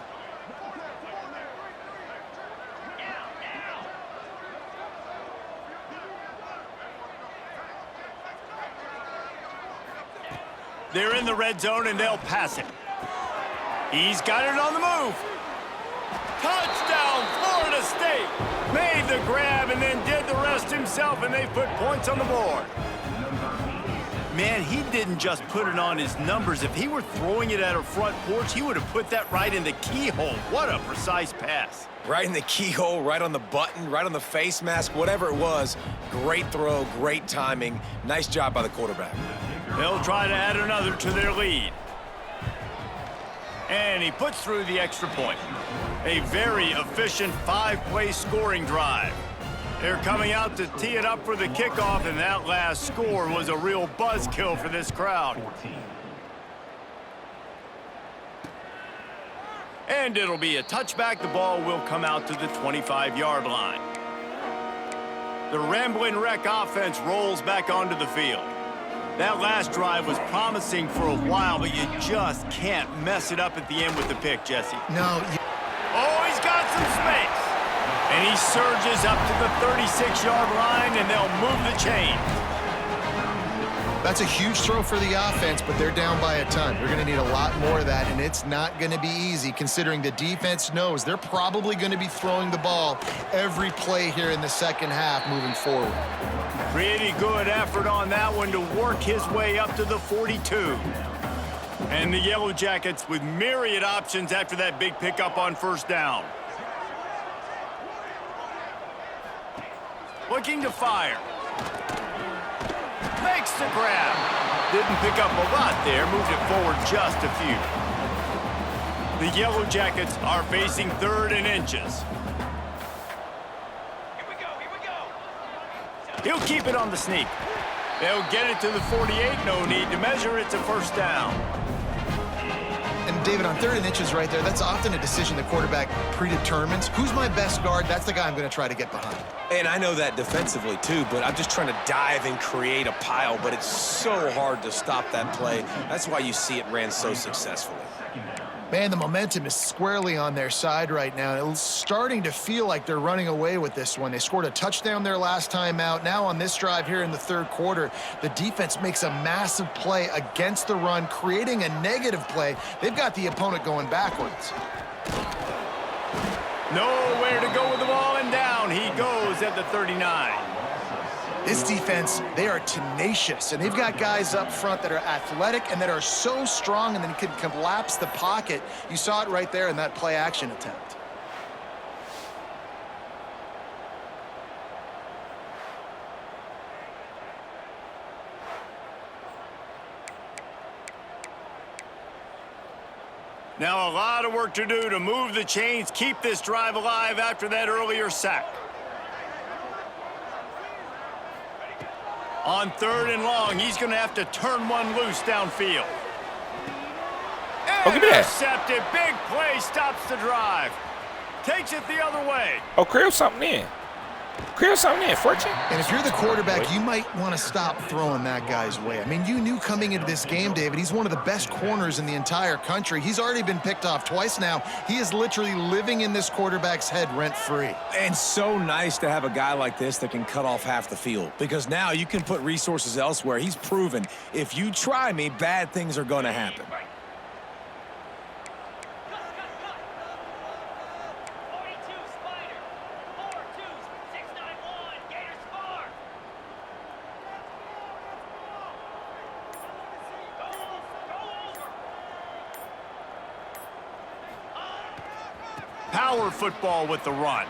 They're in the red zone, and they'll pass it. He's got it on the move. Touchdown, Florida State. Made the grab and then did the rest himself, and they put points on the board. Man, he didn't just put it on his numbers. If he were throwing it at a front porch, he would have put that right in the keyhole. What a precise pass. Right in the keyhole, right on the button, right on the face mask, whatever it was. Great throw, great timing. Nice job by the quarterback. They'll try to add another to their lead. And he puts through the extra point. A very efficient 5-play scoring drive. They're coming out to tee it up for the kickoff, and that last score was a real buzzkill for this crowd. And it'll be a touchback. The ball will come out to the 25-yard line. The Ramblin' Wreck offense rolls back onto the field. That last drive was promising for a while, but you just can't mess it up at the end with the pick, Jesse. No. Oh, he's got some space. And he surges up to the 36-yard line, and they'll move the chain. That's a huge throw for the offense, but they're down by a ton. They're going to need a lot more of that, and it's not going to be easy considering the defense knows they're probably going to be throwing the ball every play here in the second half moving forward. Pretty good effort on that one to work his way up to the 42. And the Yellow Jackets with myriad options after that big pickup on first down. Looking to fire. Makes the grab. Didn't pick up a lot there, moved it forward just a few. The Yellow Jackets are facing 3rd and inches. He'll keep it on the sneak. They'll get it to the 48. No need to measure. It's a first down. And David, on 3rd and inches right there, that's often a decision the quarterback predetermines. Who's my best guard? That's the guy I'm going to try to get behind. And I know that defensively, too, but I'm just trying to dive and create a pile, but it's so hard to stop that play. That's why you see it ran so successfully. Man, the momentum is squarely on their side right now. It's starting to feel like they're running away with this one. They scored a touchdown their last time out. Now on this drive here in the 3rd quarter, the defense makes a massive play against the run, creating a negative play. They've got the opponent going backwards. Nowhere to go with the ball, and down he goes at the 39. This defense, they are tenacious, and they've got guys up front that are athletic and that are so strong and then can collapse the pocket. You saw it right there in that play-action attempt. Now a lot of work to do to move the chains, keep this drive alive after that earlier sack. On 3rd and long, he's going to have to turn one loose downfield. Oh, give me that. Intercepted. Big play stops the drive. Takes it the other way. Oh, creel something in. Creel something in, Fortune. And if you're the quarterback, you might want to stop throwing that guy's way. I mean, you knew coming into this game, David, he's one of the best corners in the entire country. He's already been picked off twice now. He is literally living in this quarterback's head rent-free. And so nice to have a guy like this that can cut off half the field, because now you can put resources elsewhere. He's proven if you try me, bad things are going to happen. Power football with the run.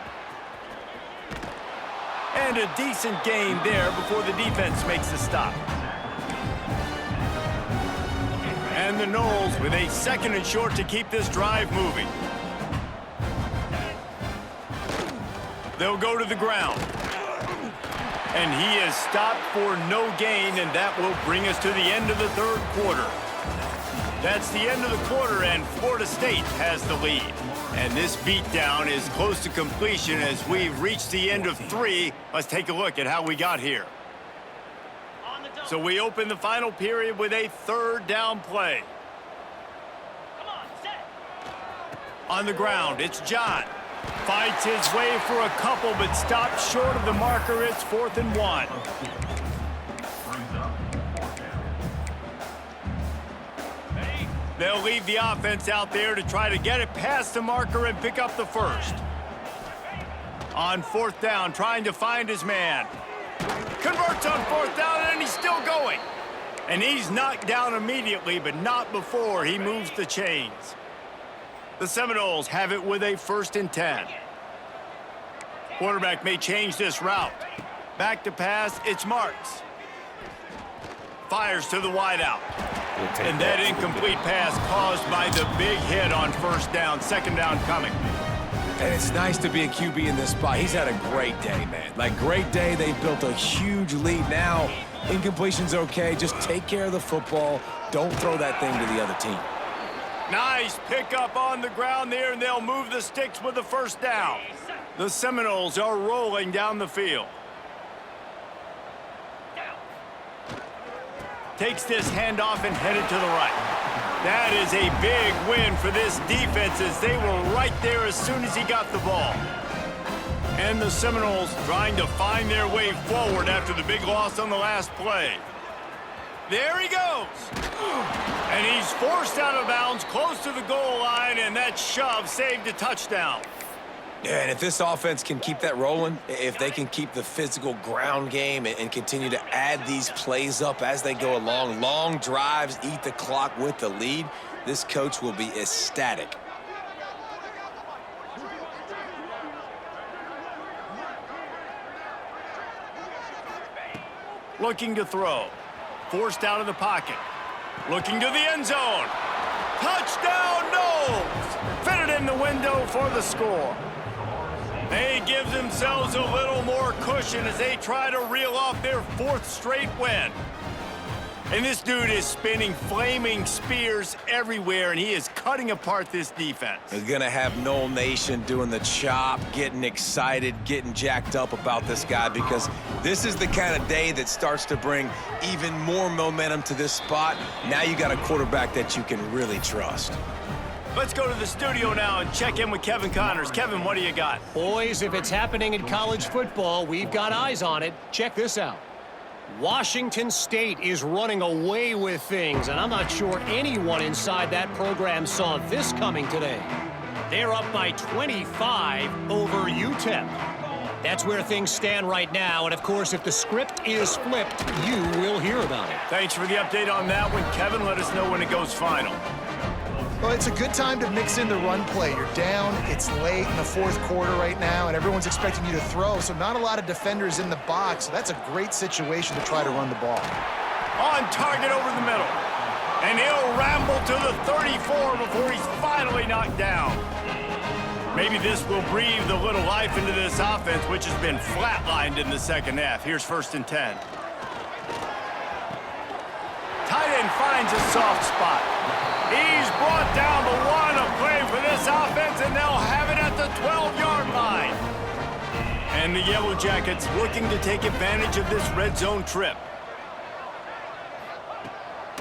And a decent gain there before the defense makes the stop. And the Noles with a 2nd and short to keep this drive moving. They'll go to the ground. And he is stopped for no gain, and that will bring us to the end of the 3rd quarter. That's the end of the quarter, and Florida State has the lead. And this beatdown is close to completion as we've reached the end of 3. Let's take a look at how we got here. So we open the final period with a 3rd down play. On the ground, it's John. Fights his way for a couple, but stops short of the marker. It's 4th and 1. They'll leave the offense out there to try to get it past the marker and pick up the 1st. On 4th down, trying to find his man. Converts on 4th down, and he's still going. And he's knocked down immediately, but not before he moves the chains. The Seminoles have it with a 1st and 10. Quarterback may change this route. Back to pass, it's Marks. Fires to the wideout. And that incomplete pass caused by the big hit on 1st down. 2nd down coming. And it's nice to be a QB in this spot. He's had a great day, man. Like, great day. They've built a huge lead now. Incompletion's okay. Just take care of the football. Don't throw that thing to the other team. Nice pickup on the ground there, and they'll move the sticks with the 1st down. The Seminoles are rolling down the field. Takes this handoff and headed to the right. That is a big win for this defense as they were right there as soon as he got the ball. And the Seminoles trying to find their way forward after the big loss on the last play. There he goes. And he's forced out of bounds close to the goal line, and that shove saved a touchdown. Yeah, and if this offense can keep that rolling, if they can keep the physical ground game and continue to add these plays up as they go along, long drives, eat the clock with the lead, this coach will be ecstatic. Looking to throw. Forced out of the pocket. Looking to the end zone. Touchdown, Noles! Fitted in the window for the score. They give themselves a little more cushion as they try to reel off their 4th straight win. And this dude is spinning flaming spears everywhere, and he is cutting apart this defense. They're going to have Noel Nation doing the chop, getting excited, getting jacked up about this guy, because this is the kind of day that starts to bring even more momentum to this spot. Now you got a quarterback that you can really trust. Let's go to the studio now and check in with Kevin Connors. Kevin, what do you got? Boys, if it's happening in college football, we've got eyes on it. Check this out. Washington State is running away with things, and I'm not sure anyone inside that program saw this coming today. They're up by 25 over UTEP. That's where things stand right now, and of course, if the script is flipped, you will hear about it. Thanks for the update on that one, Kevin. Let us know when it goes final. Well, it's a good time to mix in the run play. You're down, it's late in the fourth quarter right now, and everyone's expecting you to throw, so not a lot of defenders in the box. So that's a great situation to try to run the ball. On target over the middle. And he'll ramble to the 34 before he's finally knocked down. Maybe this will breathe a little life into this offense, which has been flatlined in the second half. Here's 1st and 10. Tight end finds a soft spot. He's brought down the 1, a play for this offense, and they'll have it at the 12-yard line. And the Yellow Jackets looking to take advantage of this red zone trip.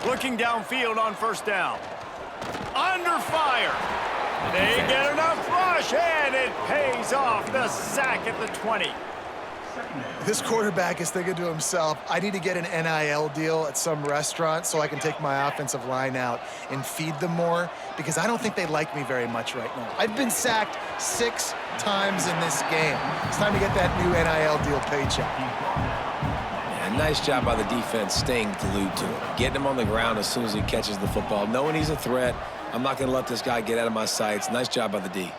Looking downfield on 1st down. Under fire. They get enough rush, and it pays off. The sack at the 20. This quarterback is thinking to himself, I need to get an NIL deal at some restaurant so I can take my offensive line out and feed them more, because I don't think they like me very much right now. I've been sacked 6 times in this game. It's time to get that new NIL deal paycheck. Yeah, nice job by the defense staying glued to him, getting him on the ground as soon as he catches the football, knowing he's a threat. I'm not going to let this guy get out of my sights. Nice job by the D.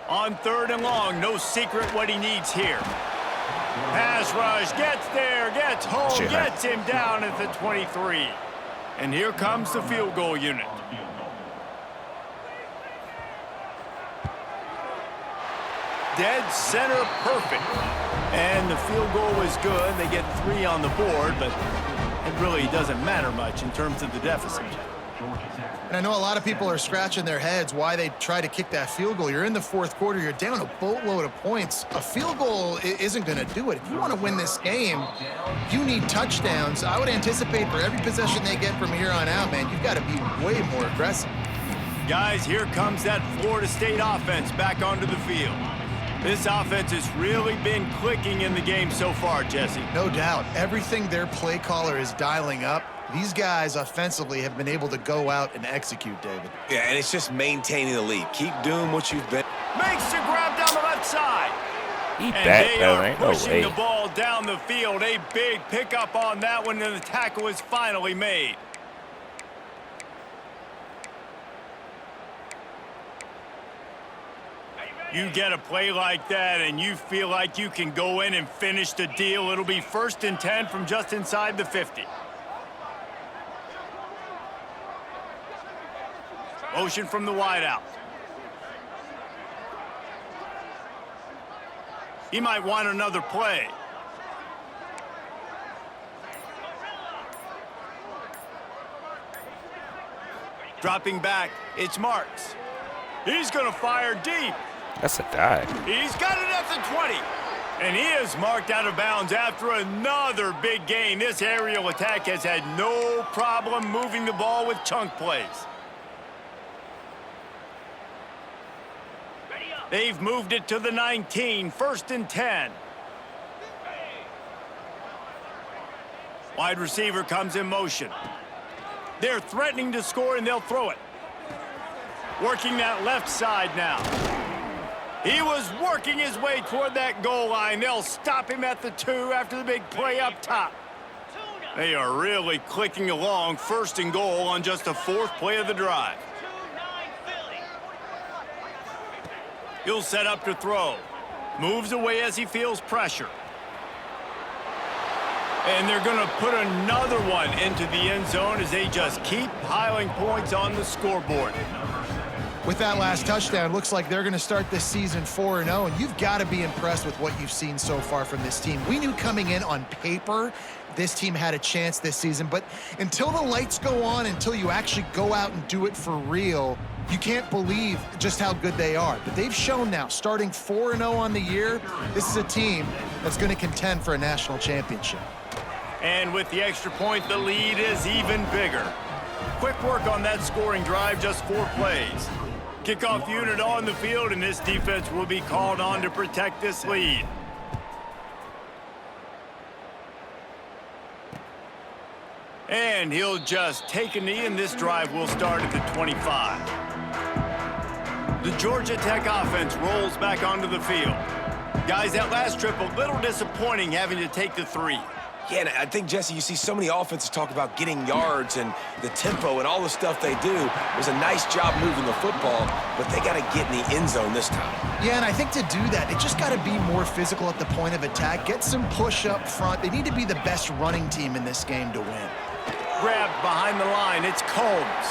On 3rd and long, no secret what he needs here. Pass rush, gets there, gets home, gets him down at the 23. And here comes the field goal unit. Dead center perfect. And the field goal was good. They get 3 on the board, but it really doesn't matter much in terms of the deficit. And I know a lot of people are scratching their heads why they try to kick that field goal. You're in the 4th quarter. You're down a boatload of points. A field goal isn't going to do it. If you want to win this game, you need touchdowns. I would anticipate for every possession they get from here on out, man, you've got to be way more aggressive. Guys, here comes that Florida State offense back onto the field. This offense has really been clicking in the game so far, Jesse. No doubt. Everything their play caller is dialing up, these guys offensively have been able to go out and execute, David. Yeah, and it's just maintaining the lead. Keep doing what you've been. Makes the grab down the left side. Eat And that, they though. are Ain't no pushing way. the ball down the field. A big pickup on that one, and the tackle is finally made. You get a play like that, and you feel like you can go in and finish the deal. It'll be 1st and 10 from just inside the 50. Motion from the wideout. He might want another play. Dropping back, it's Marks. He's going to fire deep. That's a dive. He's got it at the 20. And he is marked out of bounds after another big gain. This aerial attack has had no problem moving the ball with chunk plays. They've moved it to the 19, 1st and 10. Wide receiver comes in motion. They're threatening to score, and they'll throw it. Working that left side now. He was working his way toward that goal line. They'll stop him at the 2 after the big play up top. They are really clicking along, 1st and goal on just the 4th play of the drive. He'll set up to throw. Moves away as he feels pressure. And they're going to put another one into the end zone as they just keep piling points on the scoreboard. With that last touchdown, looks like they're going to start this season 4-0, and you've got to be impressed with what you've seen so far from this team. We knew coming in on paper this team had a chance this season, but until the lights go on, until you actually go out and do it for real, you can't believe just how good they are. But they've shown now, starting 4-0 on the year, this is a team that's going to contend for a national championship. And with the extra point, the lead is even bigger. Quick work on that scoring drive, just 4 plays. Kickoff unit on the field, and this defense will be called on to protect this lead. And he'll just take a knee, and this drive will start at the 25. The Georgia Tech offense rolls back onto the field. Guys, that last trip, a little disappointing having to take the 3. Yeah, and I think, Jesse, you see so many offenses talk about getting yards and the tempo and all the stuff they do. It was a nice job moving the football, but they got to get in the end zone this time. Yeah, and I think to do that, they just got to be more physical at the point of attack, get some push up front. They need to be the best running team in this game to win. Grabbed behind the line, it's Combs.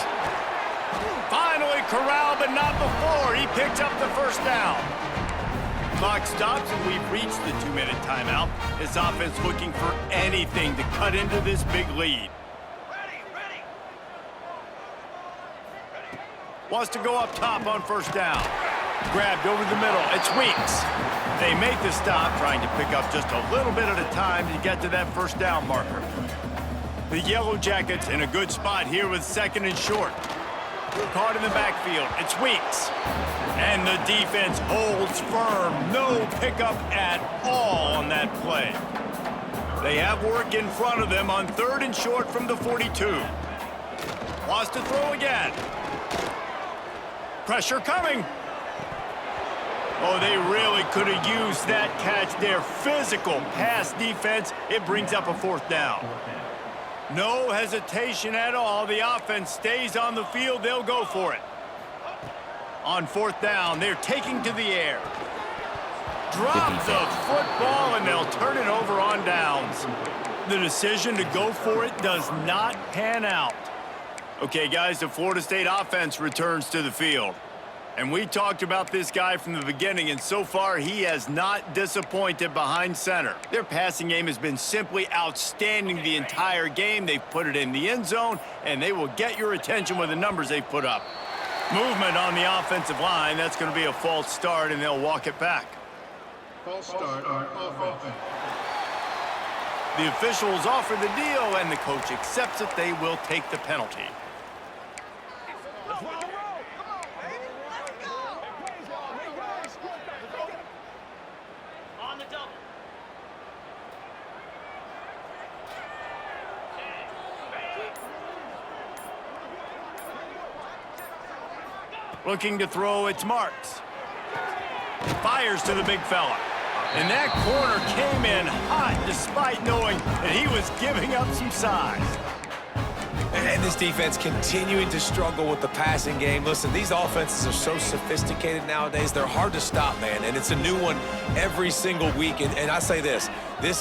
Finally corralled, but not before. He picked up the first down. Clock stops, and we've reached the 2-minute timeout. This offense looking for anything to cut into this big lead. Wants to go up top on first down. Grabbed over the middle. It's Weeks. They make the stop, trying to pick up just a little bit at a time to get to that first down marker. The Yellow Jackets in a good spot here with 2nd and short. Caught in the backfield. It's Weeks. And the defense holds firm. No pickup at all on that play. They have work in front of them on 3rd and short from the 42. Wants to throw again. Pressure coming. Oh, they really could have used that catch there. Physical pass defense. It brings up a 4th down. No hesitation at all. The offense stays on the field. They'll go for it. On 4th down, they're taking to the air. Drop the football, and they'll turn it over on downs. The decision to go for it does not pan out. Okay, guys, the Florida State offense returns to the field. And we talked about this guy from the beginning, and so far he has not disappointed behind center. Their passing game has been simply outstanding the entire game. They've put it in the end zone, and they will get your attention with the numbers they've put up. Movement on the offensive line. That's going to be a false start, and they'll walk it back. False start on offense. The officials offer the deal, and the coach accepts it. They will take the penalty. Looking to throw, it's Marks. Fires to the big fella. And that corner came in hot despite knowing that he was giving up some size. And this defense continuing to struggle with the passing game. Listen, these offenses are so sophisticated nowadays. They're hard to stop, man. And it's a new one every single week. And I say this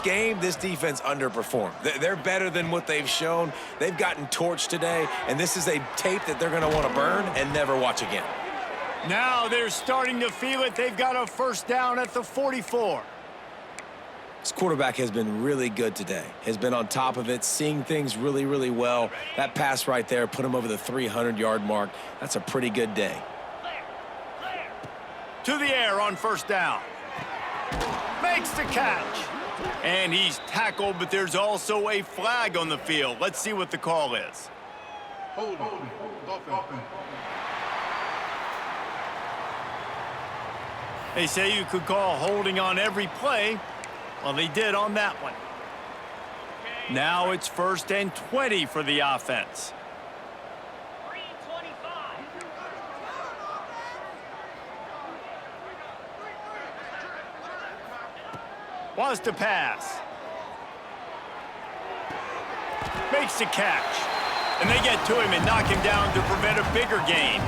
game, this defense underperformed. They're better than what they've shown. They've gotten torched today. And this is a tape that they're going to want to burn and never watch again. Now they're starting to feel it. They've got a first down at the 44. This quarterback has been really good today. Has been on top of it, seeing things really, really well. That pass right there put him over the 300-yard mark. That's a pretty good day. To the air on first down. Makes the catch. And he's tackled, but there's also a flag on the field. Let's see what the call is. Hold on. Offense. They say you could call holding on every play. Well, they did on that one. Now it's 1st and 20 for the offense. Wants to pass. Makes the catch. And they get to him and knock him down to prevent a bigger gain.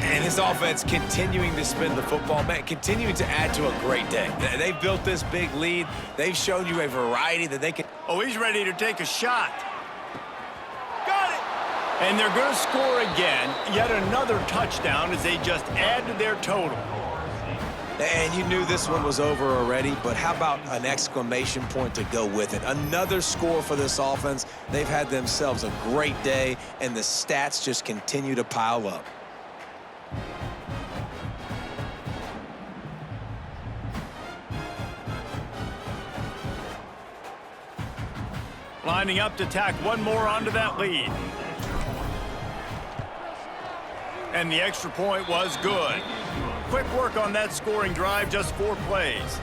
And his offense continuing to spin the football, man, continuing to add to a great day. They've built this big lead. They've shown you a variety that they can... Oh, he's ready to take a shot. Got it! And they're going to score again. Yet another touchdown as they just add to their total. And you knew this one was over already, but how about an exclamation point to go with it? Another score for this offense. They've had themselves a great day, and the stats just continue to pile up. Lining up to tack one more onto that lead. And the extra point was good. Quick work on that scoring drive, just 4 plays.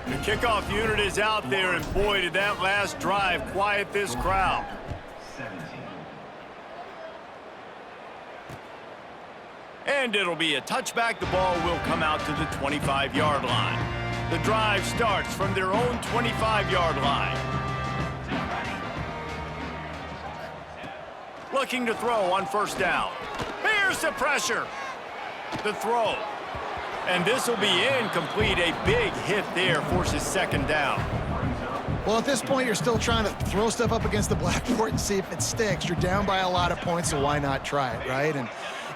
The kickoff unit is out there, and boy, did that last drive quiet this crowd. And it'll be a touchback. The ball will come out to the 25-yard line. The drive starts from their own 25-yard line. Looking to throw on first down. Here's the pressure. The throw. And this will be incomplete. A big hit there forces second down. Well, at this point, you're still trying to throw stuff up against the blackboard and see if it sticks. You're down by a lot of points, so why not try it, right? And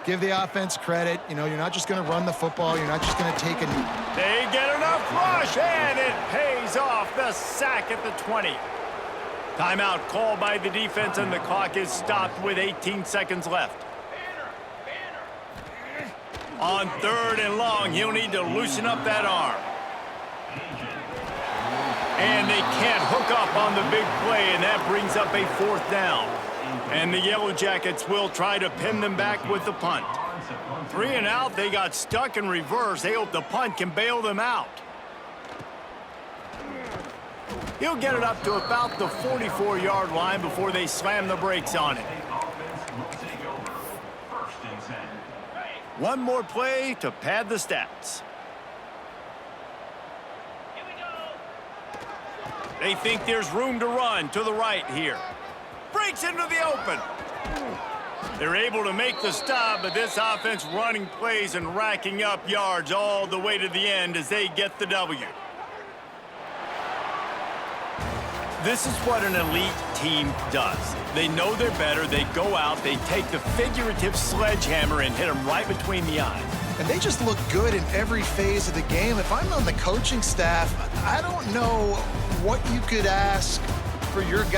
give the offense credit. You know, you're not just going to run the football. You're not just going to take it. They get enough rush, and it pays off. The sack at the 20. Timeout called by the defense, and the clock is stopped with 18 seconds left. On 3rd and long, he'll need to loosen up that arm. And they can't hook up on the big play, and that brings up a 4th down. And the Yellow Jackets will try to pin them back with the punt. 3 and out, they got stuck in reverse. They hope the punt can bail them out. He'll get it up to about the 44-yard line before they slam the brakes on it. One more play to pad the stats. They think there's room to run to the right here. Breaks into the open. They're able to make the stop, but this offense running plays and racking up yards all the way to the end as they get the W. This is what an elite team does. They know they're better. They go out. They take the figurative sledgehammer and hit them right between the eyes. And they just look good in every phase of the game. If I'm on the coaching staff, I don't know what you could ask for your guys.